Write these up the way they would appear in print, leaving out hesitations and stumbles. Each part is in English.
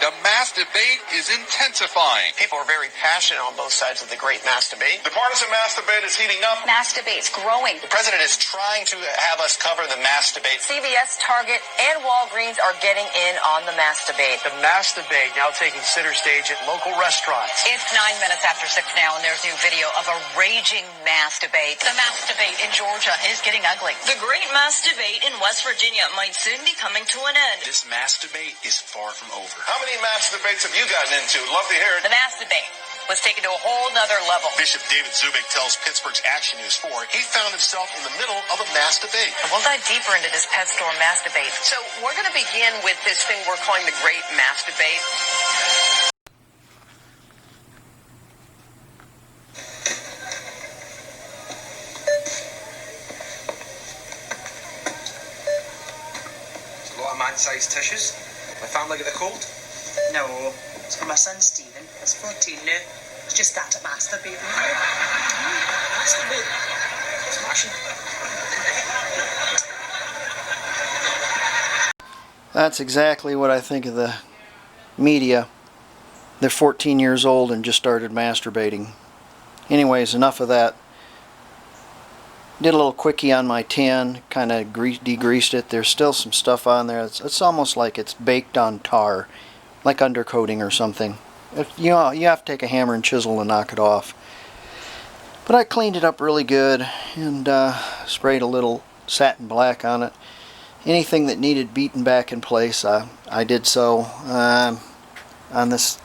The mass debate is intensifying. People are very passionate on both sides of the great mass debate. The partisan mass debate is heating up. Mass debate's growing. The president is trying to have us cover the mass debate. CVS, Target, and Walgreens are getting in on the mass debate. The mass debate now taking center stage at local restaurants. It's 9 minutes after 6 now, and there's new video of a raging mass debate. The mass debate in Georgia is getting ugly. The great mass debate in West Virginia might soon be coming to an end. This mass debate is far from over. How many mass debates have you gotten into? Love to hear it. The mass debate was taken to a whole nother level. Bishop David Zubik tells Pittsburgh's Action News 4 he found himself in the middle of a mass debate. And we'll dive deeper into this pet store mass debate. So we're going to begin with this thing we're calling the great mass debate. A lot of man-sized tissues. My family get the cold? No, it's for my son Stephen. He's 14 now. He's just started masturbating. Masturbate? Smashing. That's exactly what I think of the media. They're 14 years old and just started masturbating. Anyways, enough of that. Did a little quickie on my tin, kind of degreased it. There's still some stuff on there. It's almost like it's baked on tar, like undercoating or something. You have to take a hammer and chisel to knock it off. But I cleaned it up really good and sprayed a little satin black on it. Anything that needed beaten back in place, I did so. On this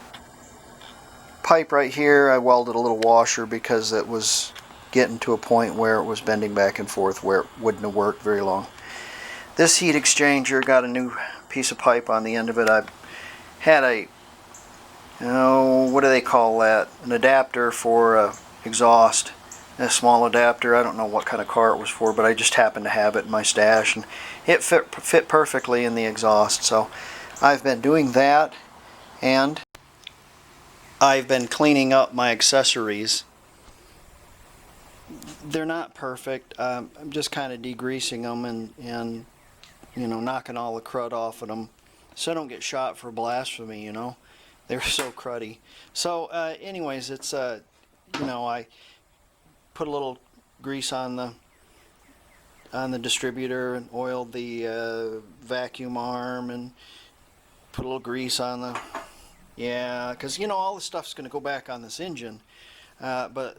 pipe right here, I welded a little washer because it was getting to a point where it was bending back and forth where it wouldn't have worked very long. This heat exchanger got a new piece of pipe on the end of it. I had a, what do they call that? An adapter for exhaust. A small adapter. I don't know what kind of car it was for, but I just happened to have it in my stash, and it fit perfectly in the exhaust. So I've been doing that, and I've been cleaning up my accessories. They're not perfect. I'm just kind of degreasing them and knocking all the crud off of them, so I don't get shot for blasphemy. They're so cruddy. So anyways, it's I put a little grease on the distributor and oiled the vacuum arm and put a little grease on the, because all this stuff's going to go back on this engine, but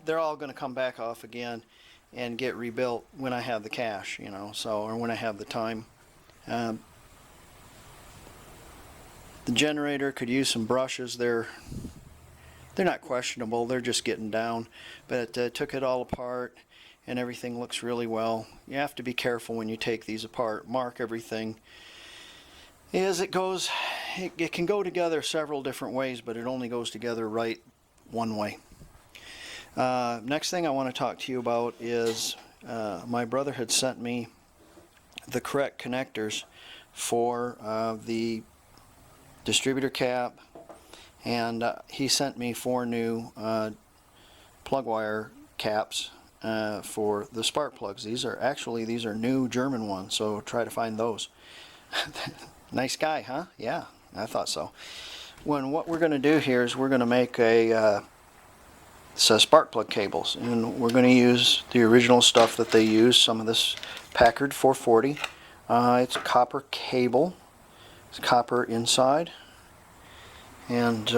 they're all going to come back off again and get rebuilt when I have the cash, or when I have the time. The generator could use some brushes. They're not questionable, they're just getting down, but took it all apart and everything looks really well. You have to be careful when you take these apart. Mark everything. As it goes, it can go together several different ways, but it only goes together right one way. Next thing I want to talk to you about is my brother had sent me the correct connectors for the distributor cap, and he sent me 4 new plug wire caps for the spark plugs. These are new German ones, so try to find those. Nice guy, huh? Yeah, I thought so. What we're going to do here is we're going to make spark plug cables, and we're going to use the original stuff that they use. Some of this Packard 440. It's a copper cable. It's copper inside. And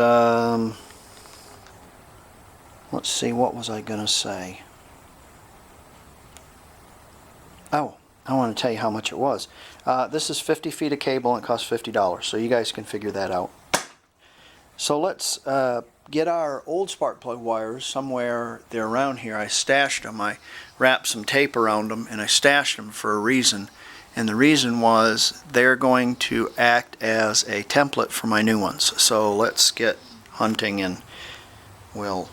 let's see, what was I going to say? Oh, I want to tell you how much it was. This is 50 feet of cable and it costs $50, so you guys can figure that out. So let's get our old spark plug wires somewhere. They're around here. I stashed them. I wrapped some tape around them and I stashed them for a reason. And the reason was they're going to act as a template for my new ones. So let's get hunting and we'll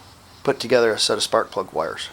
put together a set of spark plug wires.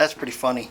that's pretty funny.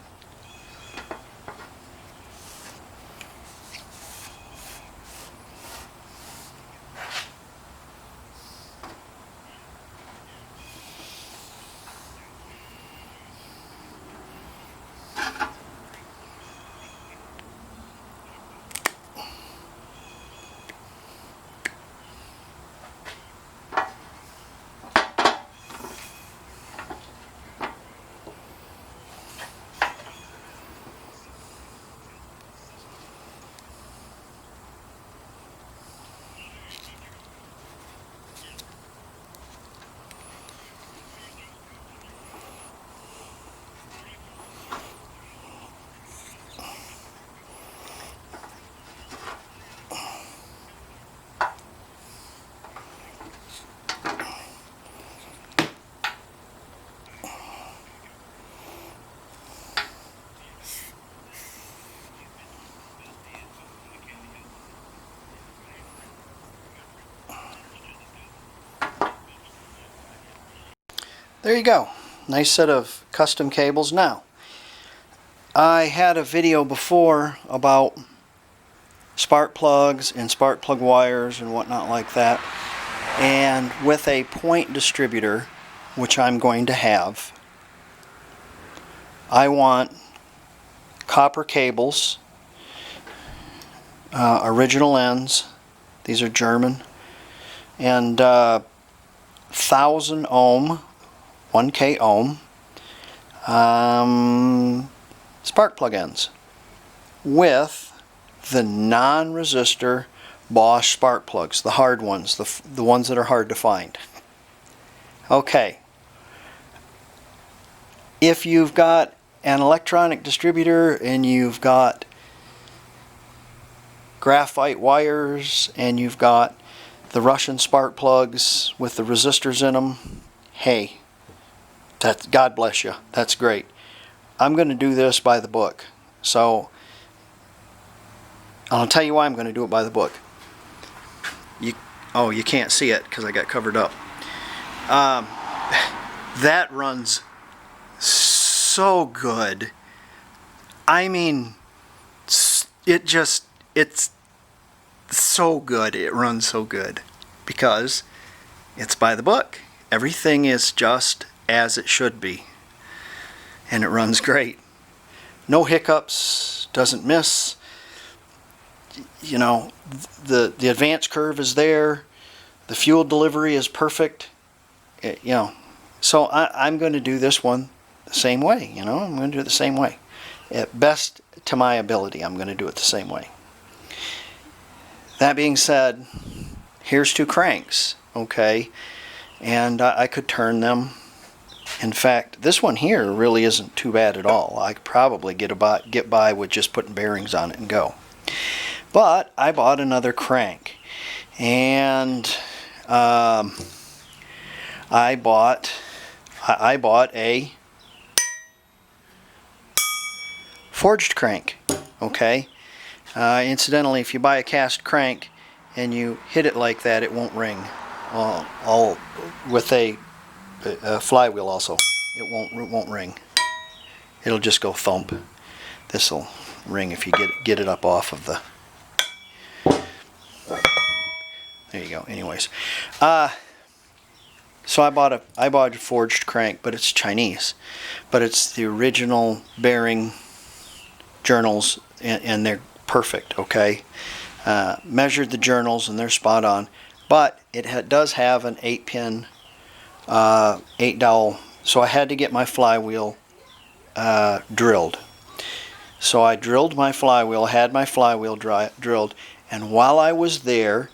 There you go. Nice set of custom cables. Now, I had a video before about spark plugs and spark plug wires and whatnot like that. And with a point distributor, which I'm going to have, I want copper cables, original ends. These are German. And 1000 ohm, 1K ohm spark plug ends with the non-resistor Bosch spark plugs, the hard ones, the ones that are hard to find. Okay, if you've got an electronic distributor and you've got graphite wires and you've got the Russian spark plugs with the resistors in them, hey, God bless you, that's great. I'm going to do this by the book. So I'll tell you why I'm going to do it by the book. You can't see it because I got covered up. That runs so good. I mean, it's so good. It runs so good because it's by the book. Everything is just as it should be, and it runs great. No hiccups, doesn't miss. You know, the advance curve is there, the fuel delivery is perfect. You know, so I'm going to do this one the same way. You know, I'm going to do it the same way. At best to my ability, I'm going to do it the same way. That being said, here's two cranks, okay, and I could turn them. In fact, this one here really isn't too bad at all. I could probably get by with just putting bearings on it and go. But I bought another crank, and I bought a forged crank. Okay. Incidentally, if you buy a cast crank and you hit it like that, it won't ring. All with a flywheel also, it won't ring. It'll just go thump. This'll ring if you get it up off of the. There you go. Anyways, so I bought a forged crank, but it's Chinese, but it's the original bearing journals, and they're perfect. Okay, measured the journals and they're spot on, but it does have an 8-pin 8-dowel, so I had to get my flywheel drilled. So I drilled my flywheel, had my flywheel drilled, and while I was there,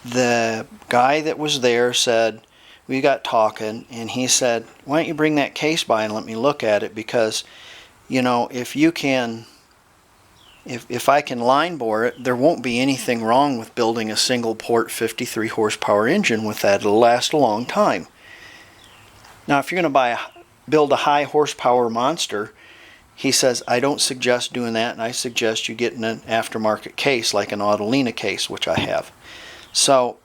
the guy that was there said, we got talking, and he said, why don't you bring that case by and let me look at it, because, you know, if I can line bore it, there won't be anything wrong with building a single port 53 horsepower engine with that. It'll last a long time. Now, if you're going to build a high horsepower monster, he says, I don't suggest doing that, and I suggest you getting an aftermarket case like an Autolina case, which I have. So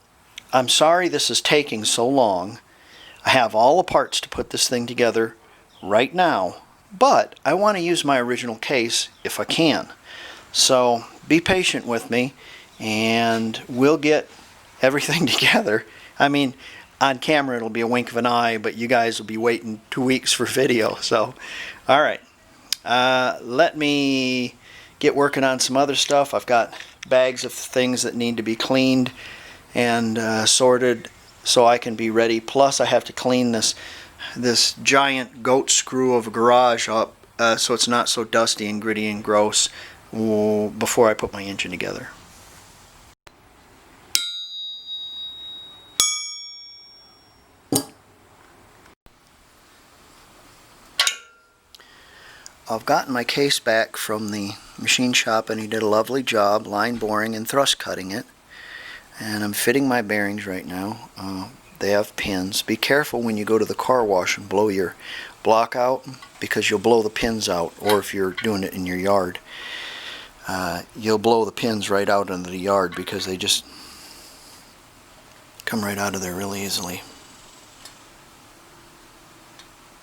I'm sorry this is taking so long. I have all the parts to put this thing together right now, but I want to use my original case if I can. So be patient with me, and we'll get everything together. I mean, on camera it'll be a wink of an eye, but you guys will be waiting 2 weeks for video. So, all right, let me get working on some other stuff. I've got bags of things that need to be cleaned and sorted so I can be ready. Plus, I have to clean this giant goat screw of a garage up so it's not so dusty and gritty and gross before I put my engine together. I've gotten my case back from the machine shop, and he did a lovely job line boring and thrust cutting it. And I'm fitting my bearings right now. They have pins. Be careful when you go to the car wash and blow your block out, because you'll blow the pins out, or if you're doing it in your yard, you'll blow the pins right out into the yard because they just come right out of there real easily.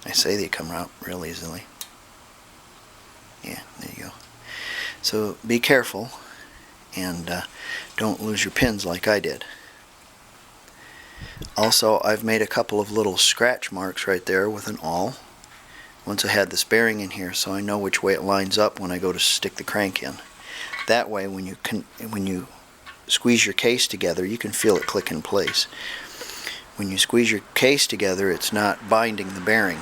I say they come out real easily. Yeah, there you go. So be careful and don't lose your pins like I did. Also, I've made a couple of little scratch marks right there with an awl once I had this bearing in here, so I know which way it lines up when I go to stick the crank in. That way, when you squeeze your case together, you can feel it click in place. When you squeeze your case together, it's not binding the bearing.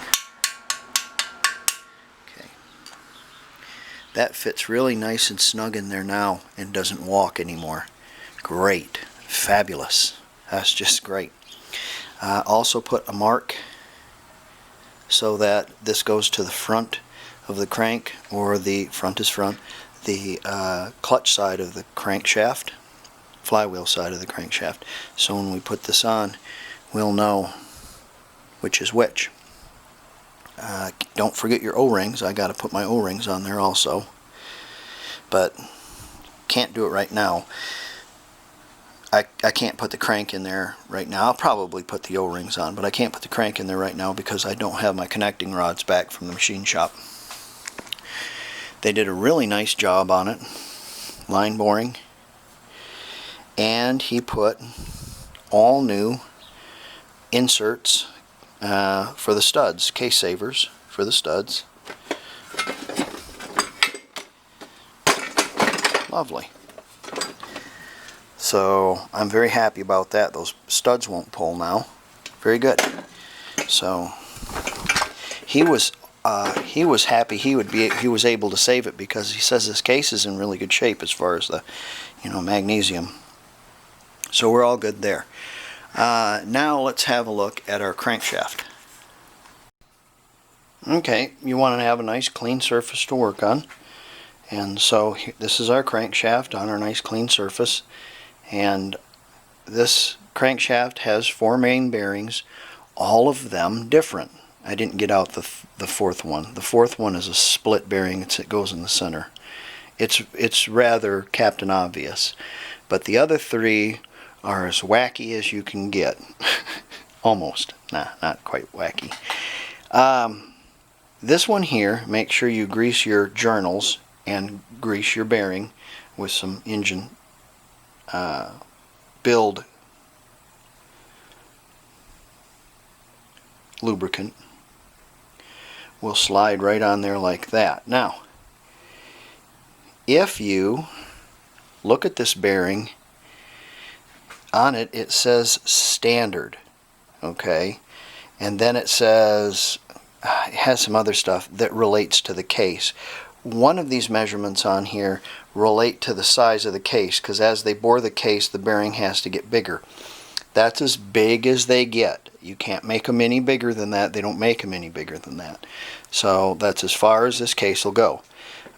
That fits really nice and snug in there now and doesn't walk anymore. Great. Fabulous. That's just great. Also put a mark so that this goes to the front of the crank, or the front is front, the clutch side of the crankshaft, flywheel side of the crankshaft. So when we put this on, we'll know which is which. Don't forget your O-rings. I got to put my O-rings on there also, but can't do it right now. I can't put the crank in there right now. I'll probably put the O-rings on, but I can't put the crank in there right now because I don't have my connecting rods back from the machine shop. They did a really nice job on it, line boring, and he put all new inserts for the studs, case savers for the studs. Lovely. So I'm very happy about that. Those studs won't pull now. Very good. So he was happy he was able to save it, because he says this case is in really good shape as far as the magnesium. So we're all good there. Now let's have a look at our crankshaft. Okay, you want to have a nice clean surface to work on, and so this is our crankshaft on our nice clean surface, and this crankshaft has 4 main bearings, all of them different. I didn't get out the fourth one. The fourth one is a split bearing. It goes in the center. It's rather Captain Obvious, but the other 3 are as wacky as you can get. Almost. Nah, not quite wacky. This one here, make sure you grease your journals and grease your bearing with some engine build lubricant. Will slide right on there like that. Now, if you look at this bearing, on it, it says standard, okay, and then it says, it has some other stuff that relates to the case. One of these measurements on here relate to the size of the case, because as they bore the case, the bearing has to get bigger. That's as big as they get. You can't make them any bigger than that. They don't make them any bigger than that. So that's as far as this case will go.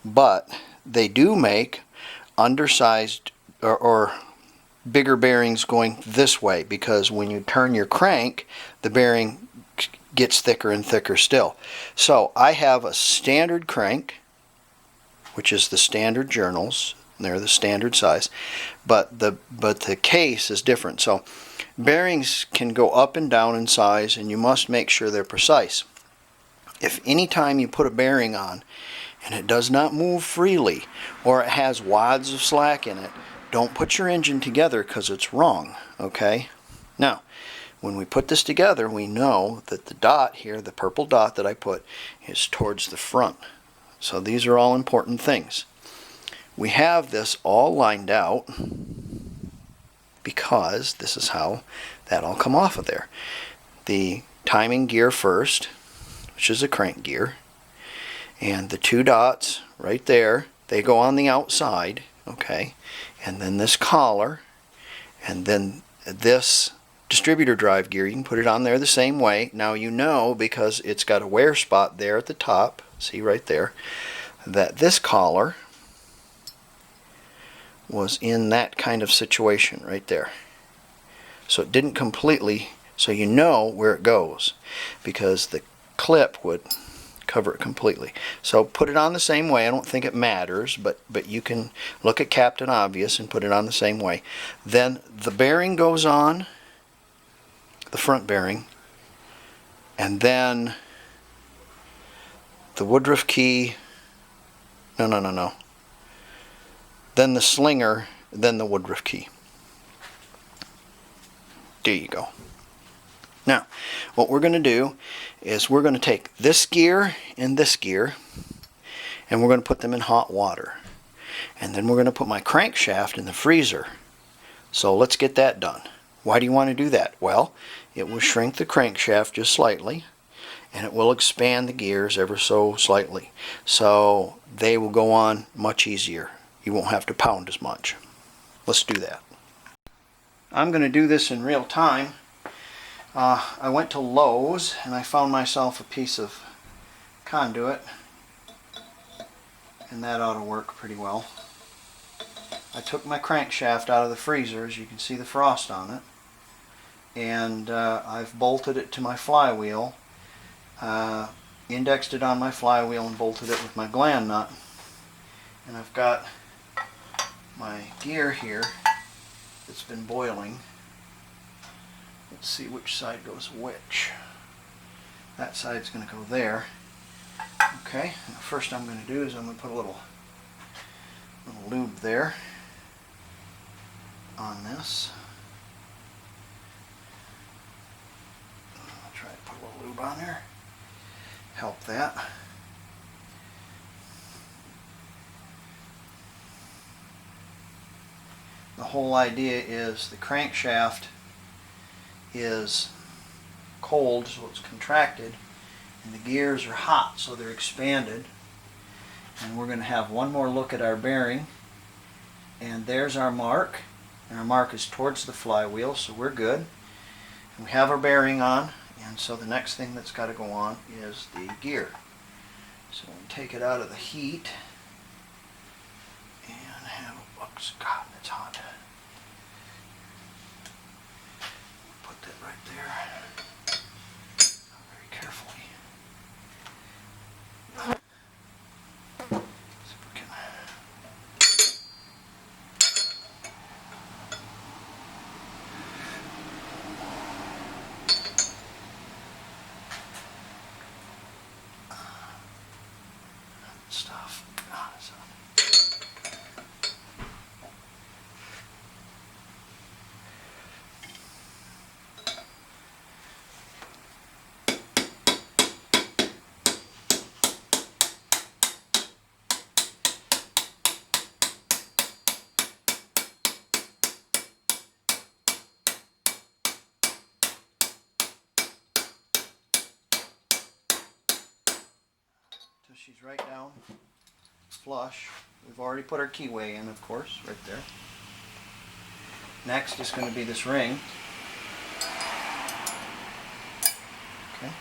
But they do make undersized or bigger bearings going this way, because when you turn your crank, the bearing gets thicker and thicker still. So I have a standard crank, which is the standard journals. They're the standard size, but the case is different. So bearings can go up and down in size, and you must make sure they're precise. if any time you put a bearing on and it does not move freely, or it has wads of slack in it, don't put your engine together because it's wrong, okay? Now, when we put this together, we know that the dot here, the purple dot that I put, is towards the front. So these are all important things. We have this all lined out because this is how that'll come off of there. The timing gear first, which is a crank gear, and the two dots right there, they go on the outside, okay? And then this collar, and then this distributor drive gear, you can put it on there the same way. Now you know, because it's got a wear spot there at the top, see right there, that this collar was in that kind of situation right there. So it didn't completely, so you know where it goes, because the clip would cover it completely. So put it on the same way. I don't think it matters, but you can look at Captain Obvious and put it on the same way. Then the bearing goes on, the front bearing, and then the Woodruff key, no. Then the slinger, then the Woodruff key. There you go. Now, what we're going to do is we're going to take this gear and this gear, and we're going to put them in hot water. And then we're going to put my crankshaft in the freezer. So let's get that done. Why do you want to do that? Well, it will shrink the crankshaft just slightly, and it will expand the gears ever so slightly. So they will go on much easier. You won't have to pound as much. Let's do that. I'm going to do this in real time. I went to Lowe's and I found myself a piece of conduit, and that ought to work pretty well. I took my crankshaft out of the freezer, as you can see the frost on it, and I've bolted it to my flywheel, indexed it on my flywheel and bolted it with my gland nut. And I've got my gear here that's been boiling. Let's see which side goes which. That side's going to go there. Okay, and the first I'm going to do is I'm going to put a little lube there on this. I'll try to put a little lube on there. Help that. The whole idea is the crankshaft is cold, so it's contracted, and the gears are hot, so they're expanded. And we're going to have one more look at our bearing, and there's our mark, and our mark is towards the flywheel, so we're good. And we have our bearing on, and so the next thing that's got to go on is the gear. So we take it out of the heat and have a look. God, it's hot. Put that right there. Very carefully. See if we can. Stuff. She's right down flush. We've already put our keyway in, of course, right there. Next is going to be this ring. Okay.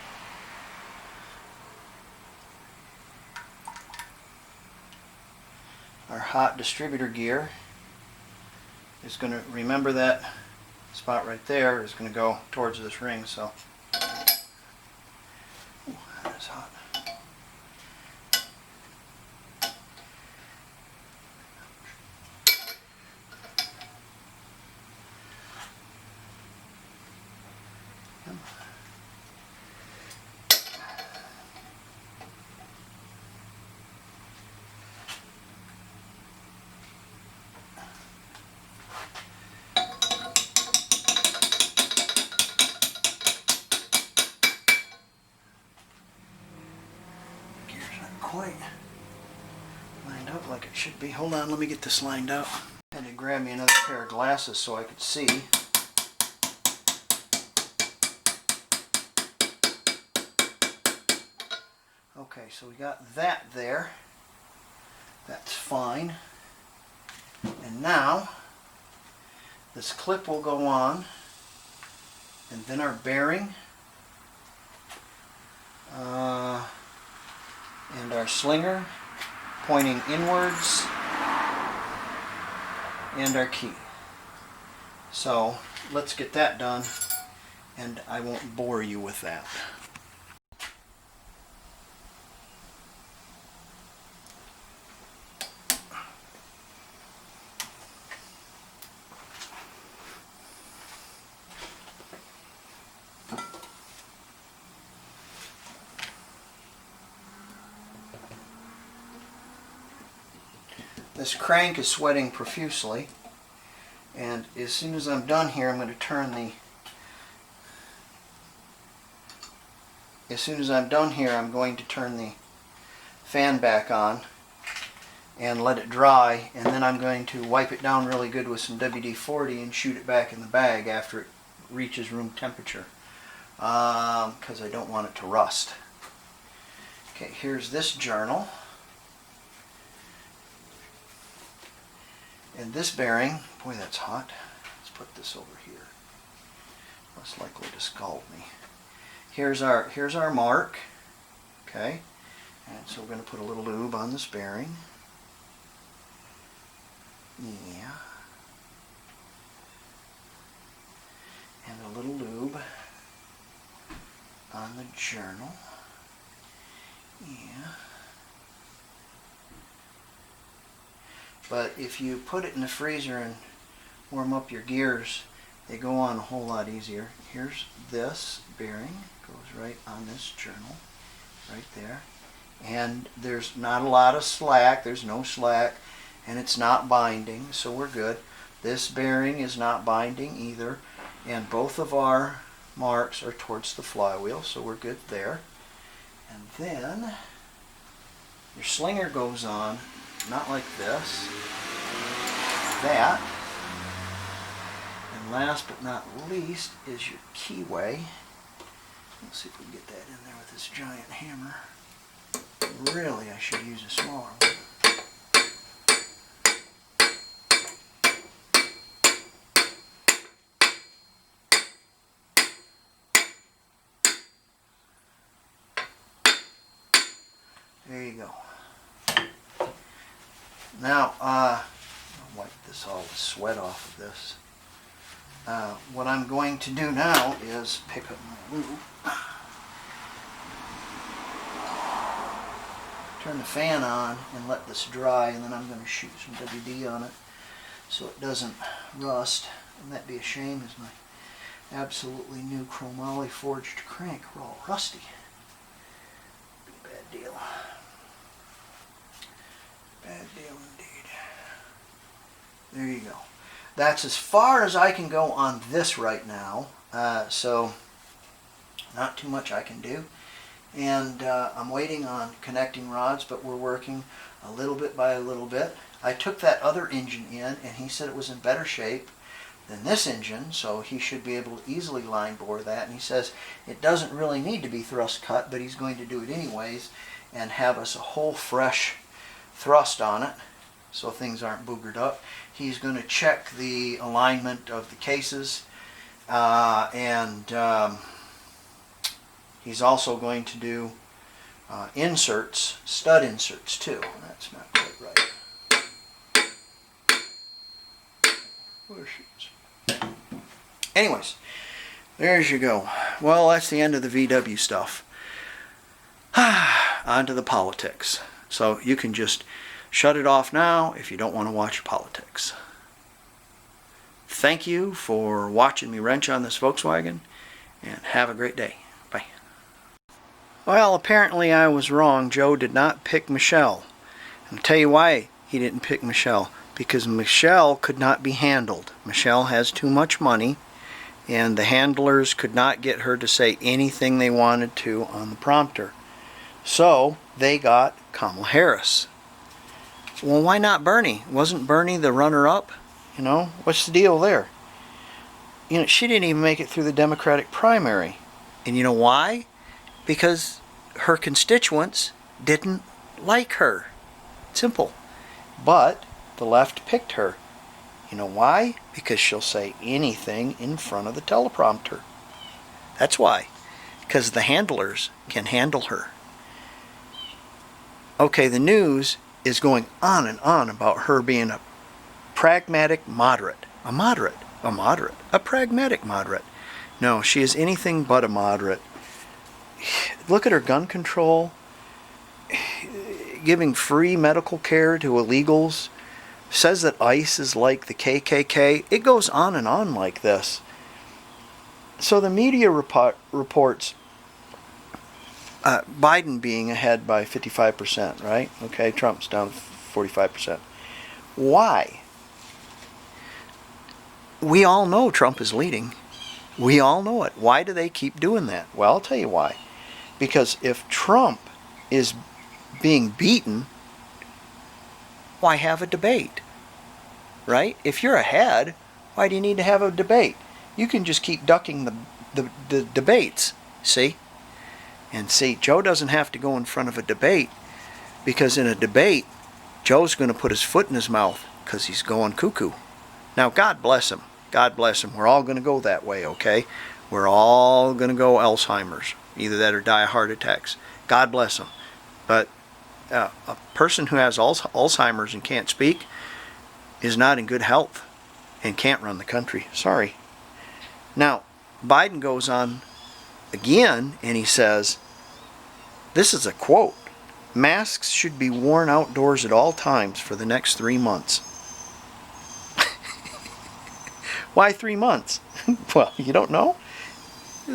Our hot distributor gear is going to, remember that spot right there is going to go towards this ring, so. Ooh, that is hot. right. Lined up like it should be. Hold on, let me get this lined up. I had to grab me another pair of glasses so I could see. Okay, so we got that there. That's fine. And now, this clip will go on, and then our bearing, and our slinger pointing inwards, and our key. So let's get that done, and I won't bore you with that. This crank is sweating profusely, and as soon as I'm done here, I'm going to turn the fan back on and let it dry, and then I'm going to wipe it down really good with some WD-40 and shoot it back in the bag after it reaches room temperature, because I don't want it to rust. Okay, here's this journal. And this bearing, boy that's hot, let's put this over here, less likely to scald me. Here's our mark, okay, and so we're going to put a little lube on this bearing, yeah, and a little lube on the journal, yeah. But if you put it in the freezer and warm up your gears, they go on a whole lot easier. Here's this bearing, goes right on this journal, right there. And there's not a lot of slack, there's no slack, and it's not binding, so we're good. This bearing is not binding either, and both of our marks are towards the flywheel, so we're good there. And then your slinger goes on, not like this, that, and last but not least is your keyway. Let's see if we can get that in there with this giant hammer. Really, I should use a smaller one. There you go. Now, I'll wipe all the sweat off of this. What I'm going to do now is pick up my lube, turn the fan on and let this dry, and then I'm going to shoot some WD on it so it doesn't rust. Wouldn't that be a shame, as my absolutely new chromoly forged crank were all rusty. Be a bad deal. Bad deal indeed. There you go. That's as far as I can go on this right now. So not too much I can do. And I'm waiting on connecting rods, but we're working a little bit by a little bit. I took that other engine in, and he said it was in better shape than this engine, so he should be able to easily line bore that. And he says it doesn't really need to be thrust cut, but he's going to do it anyways and have us a whole fresh thrust on it so things aren't boogered up. He's going to check the alignment of the cases, and he's also going to do inserts, stud inserts too. That's not quite right. Where she is. Anyways, there's you go. Well, that's the end of the VW stuff. On to the politics. So you can just shut it off now if you don't want to watch politics. Thank you for watching me wrench on this Volkswagen, and have a great day. Bye. Well, apparently I was wrong. Joe did not pick Michelle. And I'll tell you why he didn't pick Michelle. Because Michelle could not be handled. Michelle has too much money, and the handlers could not get her to say anything they wanted to on the prompter. So they got Kamala Harris. Well, why not Bernie? Wasn't Bernie the runner-up? You know, what's the deal there? You know, she didn't even make it through the Democratic primary. And you know why? Because her constituents didn't like her. Simple. But the left picked her. You know why? Because she'll say anything in front of the teleprompter. That's why. Because the handlers can handle her. Okay, the news is going on and on about her being a pragmatic moderate. A pragmatic moderate. No, she is anything but a moderate. Look at her gun control, giving free medical care to illegals, says that ICE is like the KKK. It goes on and on like this. So the media reports Biden being ahead by 55%, right? Okay, Trump's down 45%. Why? We all know Trump is leading. We all know it. Why do they keep doing that? Well, I'll tell you why. Because if Trump is being beaten, why have a debate? Right? If you're ahead, why do you need to have a debate? You can just keep ducking the debates, see? And see, Joe doesn't have to go in front of a debate, because in a debate, Joe's going to put his foot in his mouth because he's going cuckoo. Now, God bless him. God bless him. We're all going to go that way, okay? We're all going to go Alzheimer's. Either that or die of heart attacks. God bless him. But a person who has Alzheimer's and can't speak is not in good health and can't run the country. Sorry. Now, Biden goes on again and he says, this is a quote, "Masks should be worn outdoors at all times for the next 3 months." Why 3 months? Well, you don't know?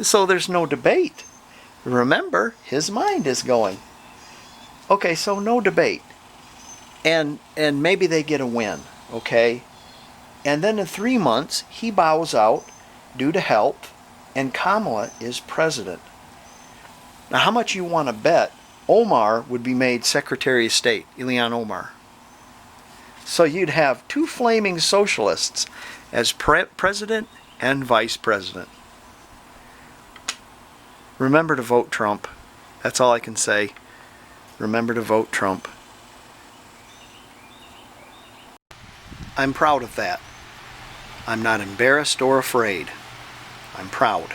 So there's no debate. Remember, his mind is going. Okay, so no debate. And maybe they get a win, okay? And then in 3 months, he bows out due to health, and Kamala is president. Now, how much you want to bet Omar would be made Secretary of State, Ilhan Omar? So you'd have two flaming socialists as president and vice president. Remember to vote Trump. That's all I can say. Remember to vote Trump. I'm proud of that. I'm not embarrassed or afraid. I'm proud.